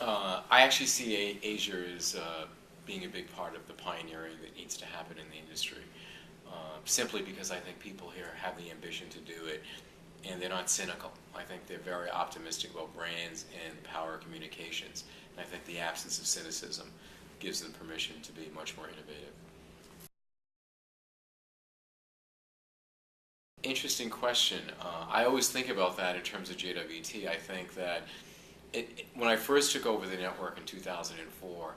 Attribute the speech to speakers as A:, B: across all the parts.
A: I actually see Asia as being a big part of the pioneering that needs to happen in the industry, simply because I think people here have the ambition to do it, and they're not cynical. I think they're very optimistic about brands and the power of communications. And I think the absence of cynicism gives them permission to be much more innovative. Interesting question. I always think about that in terms of JWT. I think that when I first took over the network in 2004,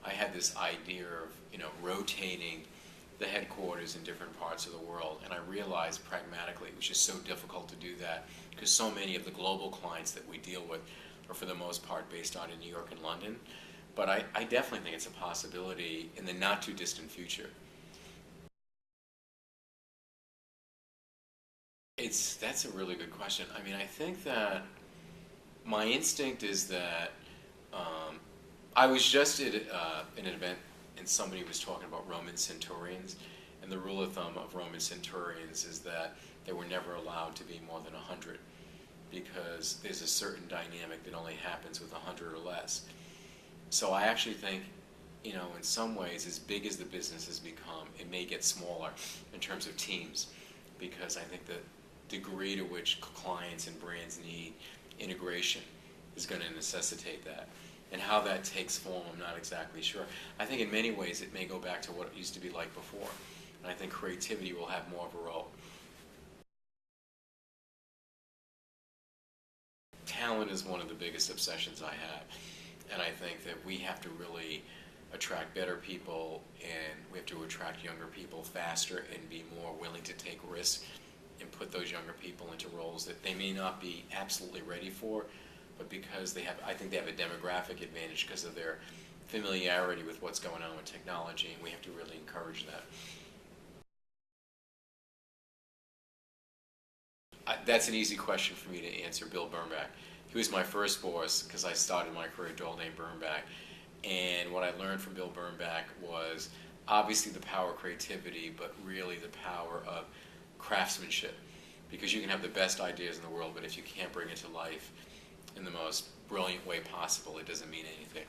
A: I had this idea of rotating the headquarters in different parts of the world, and I realized pragmatically it was just so difficult to do that because so many of the global clients that we deal with are for the most part based out in New York and London. But I definitely think it's a possibility in the not too distant future. That's a really good question. I mean, I think that my instinct is that I was just at an event and somebody was talking about Roman centurions, and the rule of thumb of Roman centurions is that they were never allowed to be more than 100 because there's a certain dynamic that only happens with 100 or less. So I actually think, in some ways, as big as the business has become, it may get smaller in terms of teams because I think the degree to which clients and brands need integration is going to necessitate that. And how that takes form, I'm not exactly sure. I think in many ways it may go back to what it used to be like before. And I think creativity will have more of a role. Talent is one of the biggest obsessions I have. And I think that we have to really attract better people, and we have to attract younger people faster and be more willing to take risks and put those younger people into roles that they may not be absolutely ready for, but because I think they have a demographic advantage because of their familiarity with what's going on with technology, and we have to really encourage that. That's an easy question for me to answer. Bill Bernbach. He was my first boss because I started my career at Dole-Dane Bernbach. And what I learned from Bill Bernbach was obviously the power of creativity, but really the power of craftsmanship. Because you can have the best ideas in the world, but if you can't bring it to life in the most brilliant way possible, it doesn't mean anything.